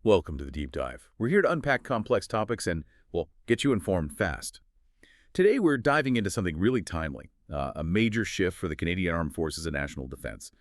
Welcome to the Deep Dive. We're here to unpack complex topics and, well, get you informed fast. Today, we're diving into something really timely, a major shift for the Canadian Armed Forces and National Defense.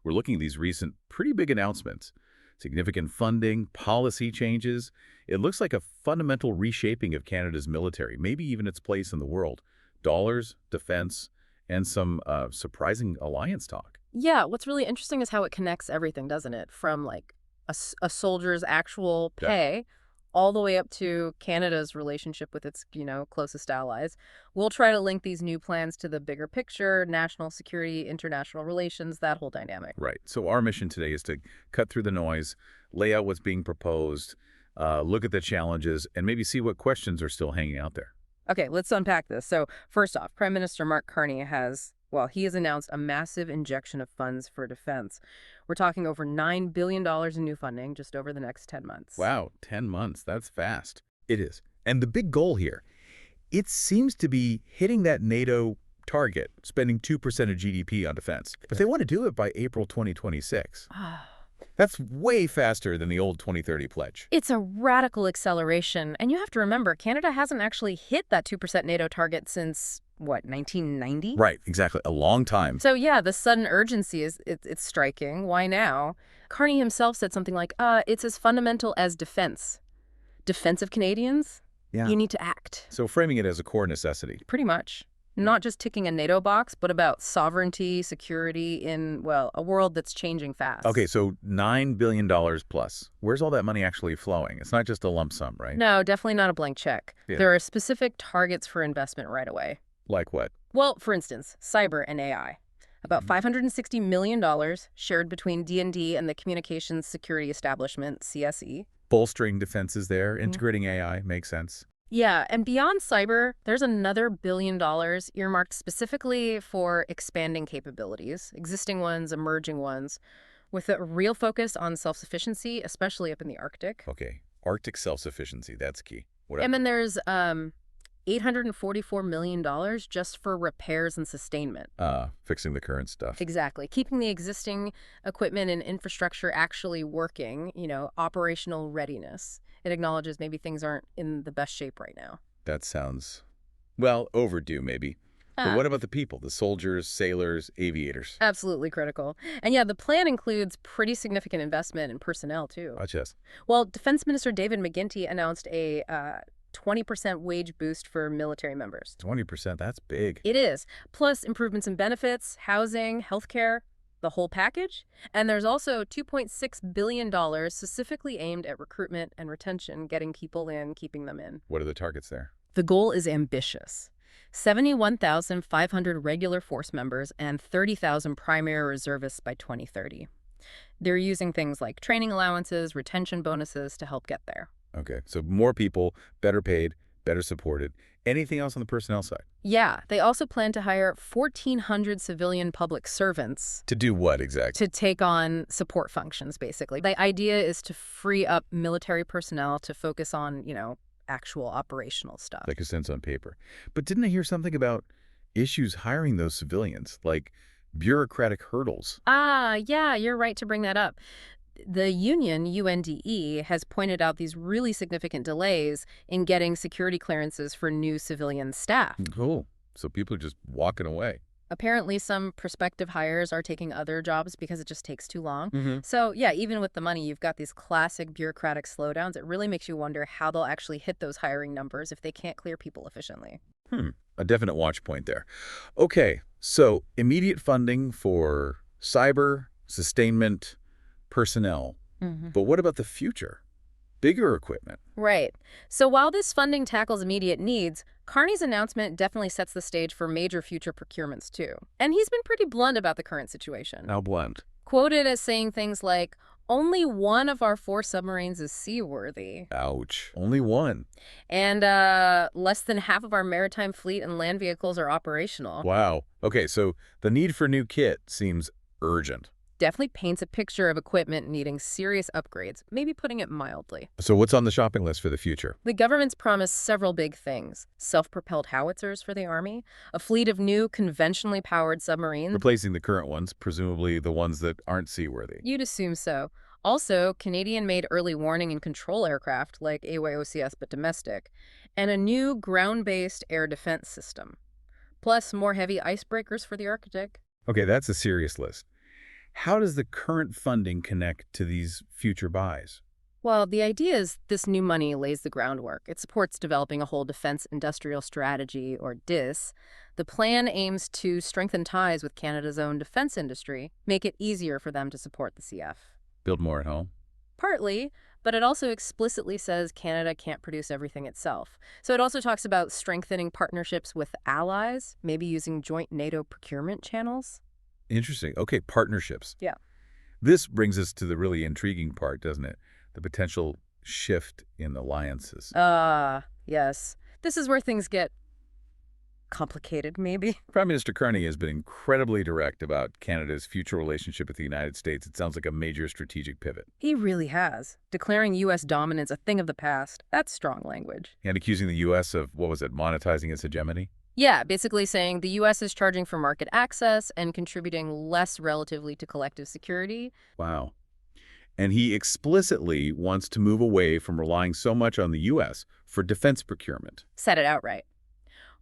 We're looking at these recent, pretty big announcements, significant funding, policy changes. It looks like a fundamental reshaping of Canada's military, maybe even its place in the world. Dollars, defense, and some surprising alliance talk. Yeah, what's really interesting is how it connects everything, doesn't it? From like a soldier's actual Yeah. pay all the way up to Canada's relationship with its, closest allies. We'll try to link these new plans to the bigger picture, national security, international relations, that whole dynamic. Right. So our mission today is to cut through the noise, lay out what's being proposed, look at the challenges, and maybe see what questions are still hanging out there. Okay, let's unpack this. So, first off, Prime Minister Mark Carney he has announced a massive injection of funds for defense. We're talking over $9 billion in new funding just over the next 10 months. Wow, 10 months. That's fast. It is. And the big goal here, it seems to be hitting that NATO target, spending 2% of GDP on defense. But they want to do it by April 2026. That's way faster than the old 2030 pledge. It's a radical acceleration. And you have to remember, Canada hasn't actually hit that 2% NATO target since, 1990? Right, exactly. A long time. So yeah, the sudden urgency it's striking. Why now? Carney himself said something like, it's as fundamental as defense. Defense of Canadians? Yeah. You need to act. So framing it as a core necessity. Pretty much. Not just ticking a NATO box, but about sovereignty, security in, a world that's changing fast. Okay, so $9 billion plus. Where's all that money actually flowing? It's not just a lump sum, right? No, definitely not a blank check. Yeah. There are specific targets for investment right away. Like what? Well, for instance, cyber and AI. About $560 million shared between D&D and the Communications Security Establishment, CSE. Bolstering defenses there, integrating AI, makes sense. Yeah, and beyond cyber, there's another $1 billion earmarked specifically for expanding capabilities, existing ones, emerging ones, with a real focus on self-sufficiency, especially up in the Arctic. Okay, Arctic self-sufficiency, that's key. What And else? then there's $844 million just for repairs and sustainment. Fixing the current stuff. Exactly. Keeping the existing equipment and infrastructure actually working, operational readiness. It acknowledges maybe things aren't in the best shape right now. That sounds, well, overdue maybe. But what about the people, the soldiers, sailors, aviators? Absolutely critical. And yeah, the plan includes pretty significant investment in personnel, too. Yes. Well, Defense Minister David McGuinty announced a 20% wage boost for military members. 20%, that's big. It is. Plus improvements in benefits, housing, healthcare, the whole package. And there's also $2.6 billion specifically aimed at recruitment and retention, getting people in, keeping them in. What are the targets there? The goal is ambitious. 71,500 regular force members and 30,000 primary reservists by 2030. They're using things like training allowances, retention bonuses to help get there. Okay, so more people, better paid, better supported. Anything else on the personnel side? Yeah, they also plan to hire 1,400 civilian public servants To do what exactly? to take on support functions, basically. The idea is to free up military personnel to focus on, actual operational stuff. Like a sense on paper. But didn't I hear something about issues hiring those civilians, like bureaucratic hurdles? Yeah, you're right to bring that up. The union, UNDE, has pointed out these really significant delays in getting security clearances for new civilian staff. Cool. So people are just walking away. Apparently, some prospective hires are taking other jobs because it just takes too long. Mm-hmm. So, yeah, even with the money, you've got these classic bureaucratic slowdowns. It really makes you wonder how they'll actually hit those hiring numbers if they can't clear people efficiently. A definite watch point there. Okay, so immediate funding for cyber, sustainment, personnel. But what about the future? Bigger equipment. Right. So while this funding tackles immediate needs, Carney's announcement definitely sets the stage for major future procurements, too. And he's been pretty blunt about the current situation. How blunt? Quoted as saying things like, only one of our 4 submarines is seaworthy. Ouch. Only one. And less than half of our maritime fleet and land vehicles are operational. Wow. Okay, so the need for new kit seems urgent. Definitely paints a picture of equipment needing serious upgrades, maybe putting it mildly. So what's on the shopping list for the future? The government's promised several big things. Self-propelled howitzers for the Army, a fleet of new conventionally powered submarines. Replacing the current ones, presumably the ones that aren't seaworthy. You'd assume so. Also, Canadian-made early warning and control aircraft like AYOCS but domestic, and a new ground-based air defense system. Plus more heavy icebreakers for the Arctic. Okay, that's a serious list. How does the current funding connect to these future buys? Well, the idea is this new money lays the groundwork. It supports developing a whole defense industrial strategy, or DIS. The plan aims to strengthen ties with Canada's own defense industry, make it easier for them to support the CF. Build more at home? Partly, but it also explicitly says Canada can't produce everything itself. So it also talks about strengthening partnerships with allies, maybe using joint NATO procurement channels. Interesting. Okay, partnerships. Yeah. This brings us to the really intriguing part, doesn't it? The potential shift in alliances. Yes. This is where things get complicated, maybe. Prime Minister Carney has been incredibly direct about Canada's future relationship with the United States. It sounds like a major strategic pivot. He really has. Declaring U.S. dominance a thing of the past, that's strong language. And accusing the U.S. of, what was it, monetizing its hegemony? Yeah, basically saying the U.S. is charging for market access and contributing less relatively to collective security. Wow. And he explicitly wants to move away from relying so much on the U.S. for defense procurement. Said it outright.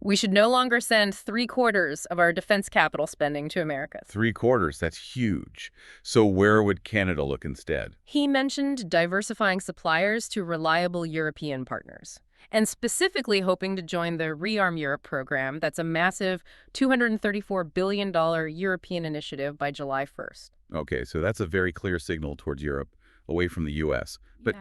We should no longer send 3/4 of our defense capital spending to America. 3/4, that's huge. So where would Canada look instead? He mentioned diversifying suppliers to reliable European partners, and specifically hoping to join the ReArm Europe program. That's a massive $234 billion European initiative by July 1st. Okay, so that's a very clear signal towards Europe, away from the U.S. But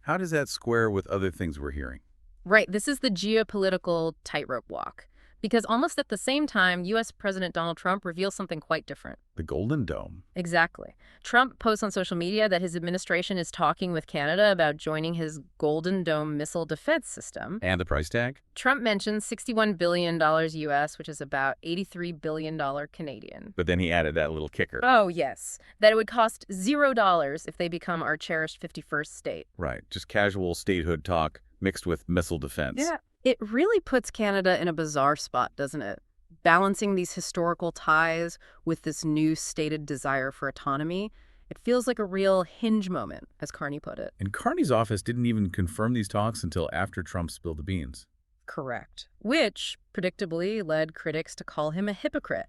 how does that square with other things we're hearing? Right, this is the geopolitical tightrope walk. Because almost at the same time, U.S. President Donald Trump reveals something quite different. The Golden Dome. Exactly. Trump posts on social media that his administration is talking with Canada about joining his Golden Dome missile defense system. And the price tag? Trump mentions $61 billion U.S., which is about $83 billion Canadian. But then he added that little kicker. Oh, yes. That it would cost $0 if they become our cherished 51st state. Right, just casual statehood talk mixed with missile defense. Yeah. It really puts Canada in a bizarre spot, doesn't it? Balancing these historical ties with this new stated desire for autonomy, it feels like a real hinge moment, as Carney put it. And Carney's office didn't even confirm these talks until after Trump spilled the beans. Correct. Which, predictably, led critics to call him a hypocrite,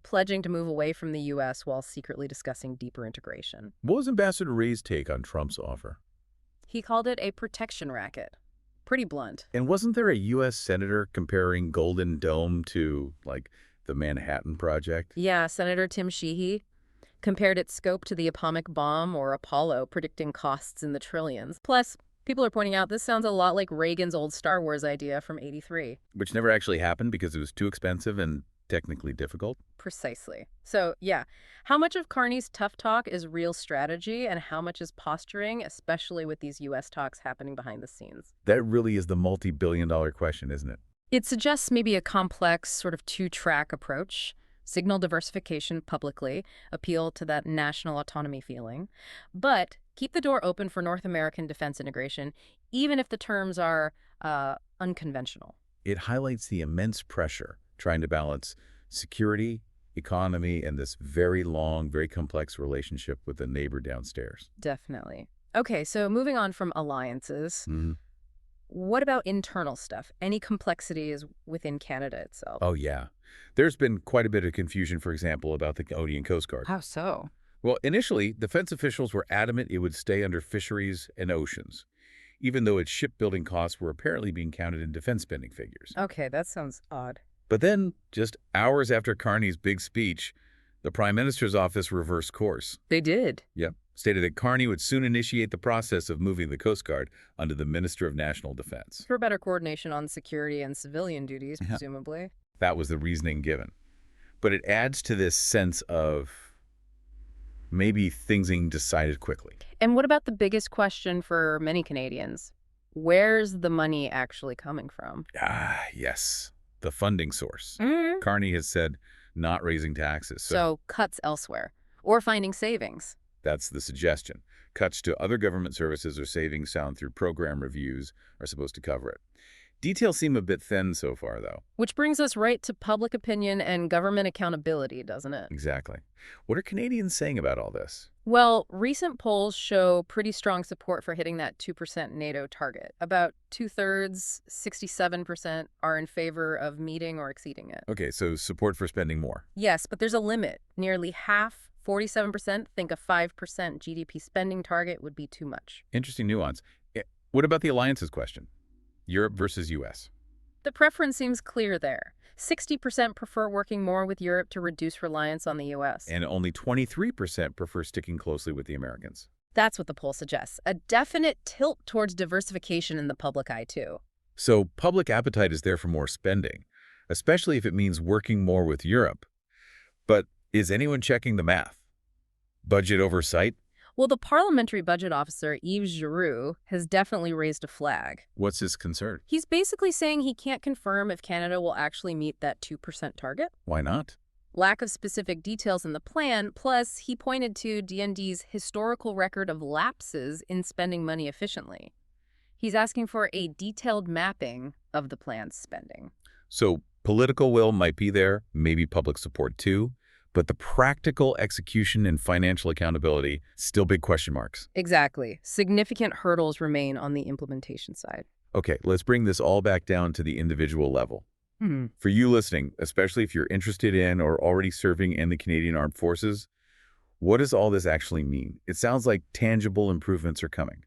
pledging to move away from the U.S. while secretly discussing deeper integration. What was Ambassador Ray's take on Trump's offer? He called it a protection racket. Pretty blunt. And wasn't there a U.S. senator comparing Golden Dome to, like, the Manhattan Project? Yeah, Senator Tim Sheehy compared its scope to the atomic bomb or Apollo, predicting costs in the trillions. Plus, people are pointing out this sounds a lot like Reagan's old Star Wars idea from '83. Which never actually happened because it was too expensive and technically difficult? Precisely. So, yeah, how much of Carney's tough talk is real strategy and how much is posturing, especially with these U.S. talks happening behind the scenes? That really is the multi-billion-dollar question, isn't it? It suggests maybe a complex sort of two-track approach. Signal diversification publicly, appeal to that national autonomy feeling, but keep the door open for North American defense integration, even if the terms are unconventional. It highlights the immense pressure trying to balance security, economy, and this very long, very complex relationship with the neighbor downstairs. Definitely. Okay, so moving on from alliances, what about internal stuff? Any complexities within Canada itself? Oh, yeah. There's been quite a bit of confusion, for example, about the Canadian Coast Guard. How so? Well, initially, defense officials were adamant it would stay under fisheries and oceans, even though its shipbuilding costs were apparently being counted in defense spending figures. Okay, that sounds odd. But then, just hours after Carney's big speech, the Prime Minister's office reversed course. They did? Yep. Stated that Carney would soon initiate the process of moving the Coast Guard under the Minister of National Defense. For better coordination on security and civilian duties, presumably. That was the reasoning given. But it adds to this sense of maybe things being decided quickly. And what about the biggest question for many Canadians? Where's the money actually coming from? Ah, yes. The funding source. Mm-hmm. Carney has said not raising taxes. So cuts elsewhere. Or finding savings. That's the suggestion. Cuts to other government services or savings found through program reviews are supposed to cover it. Details seem a bit thin so far, though. Which brings us right to public opinion and government accountability, doesn't it? Exactly. What are Canadians saying about all this? Well, recent polls show pretty strong support for hitting that 2% NATO target. About two-thirds, 67%, are in favor of meeting or exceeding it. Okay, so support for spending more. Yes, but there's a limit. Nearly half, 47%, think a 5% GDP spending target would be too much. Interesting nuance. What about the alliances question? Europe versus U.S. The preference seems clear there. 60% prefer working more with Europe to reduce reliance on the U.S. And only 23% prefer sticking closely with the Americans. That's what the poll suggests. A definite tilt towards diversification in the public eye, too. So public appetite is there for more spending, especially if it means working more with Europe. But is anyone checking the math? Budget oversight? Well, the parliamentary budget officer, Yves Giroux, has definitely raised a flag. What's his concern? He's basically saying he can't confirm if Canada will actually meet that 2% target. Why not? Lack of specific details in the plan, plus he pointed to DND's historical record of lapses in spending money efficiently. He's asking for a detailed mapping of the plan's spending. So political will might be there, maybe public support too, but the practical execution and financial accountability, still big question marks. Exactly. Significant hurdles remain on the implementation side. Okay, let's bring this all back down to the individual level. For you listening, especially if you're interested in or already serving in the Canadian Armed Forces, what does all this actually mean? It sounds like tangible improvements are coming.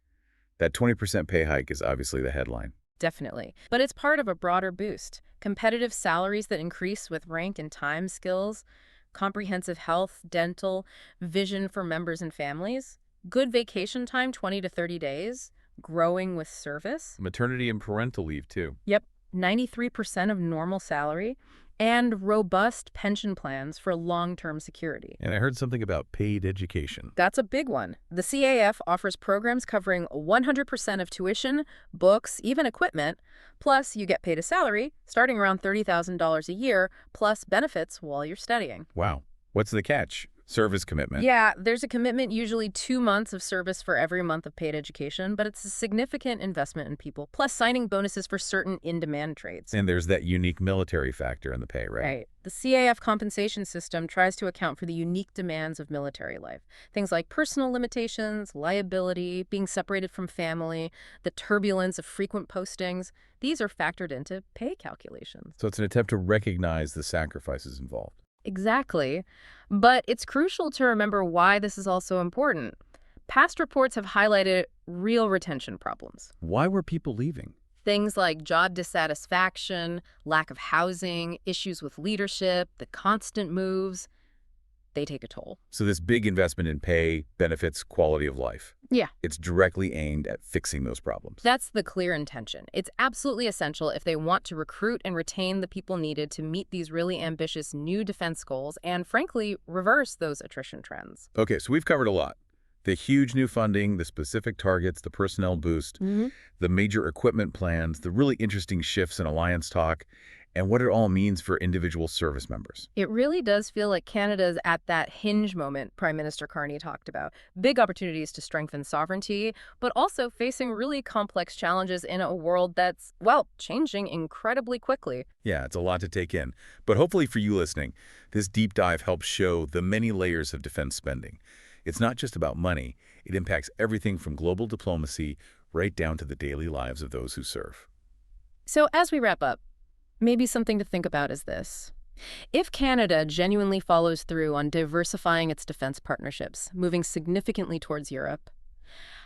That 20% pay hike is obviously the headline. Definitely. But it's part of a broader boost. Competitive salaries that increase with rank and time skills, comprehensive health, dental, vision for members and families, good vacation time, 20 to 30 days, growing with service. Maternity and parental leave too. Yep, 93% of normal salary, and robust pension plans for long-term security. And I heard something about paid education. That's a big one. The CAF offers programs covering 100% of tuition, books, even equipment, plus you get paid a salary starting around $30,000 a year, plus benefits while you're studying. Wow. What's the catch? Service commitment. Yeah, there's a commitment, usually 2 months of service for every month of paid education, but it's a significant investment in people, plus signing bonuses for certain in-demand trades. And there's that unique military factor in the pay, right? Right. The CAF compensation system tries to account for the unique demands of military life. Things like personal limitations, liability, being separated from family, the turbulence of frequent postings. These are factored into pay calculations. So it's an attempt to recognize the sacrifices involved. Exactly. But it's crucial to remember why this is also important. Past reports have highlighted real retention problems. Why were people leaving? Things like job dissatisfaction, lack of housing, issues with leadership, the constant moves, they take a toll. So this big investment in pay, benefits, quality of life. Yeah. It's directly aimed at fixing those problems. That's the clear intention. It's absolutely essential if they want to recruit and retain the people needed to meet these really ambitious new defense goals and, frankly, reverse those attrition trends. Okay, so we've covered a lot. The huge new funding, the specific targets, the personnel boost, the major equipment plans, the really interesting shifts in alliance talk, and what it all means for individual service members. It really does feel like Canada's at that hinge moment Prime Minister Carney talked about. Big opportunities to strengthen sovereignty, but also facing really complex challenges in a world that's, well, changing incredibly quickly. Yeah, it's a lot to take in. But hopefully for you listening, this deep dive helps show the many layers of defense spending. It's not just about money. It impacts everything from global diplomacy right down to the daily lives of those who serve. So as we wrap up, maybe something to think about is this. If Canada genuinely follows through on diversifying its defense partnerships, moving significantly towards Europe,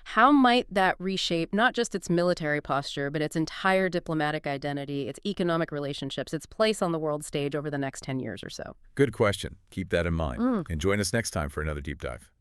how might that reshape not just its military posture, but its entire diplomatic identity, its economic relationships, its place on the world stage over the next 10 years or so? Good question. Keep that in mind. And join us next time for another deep dive.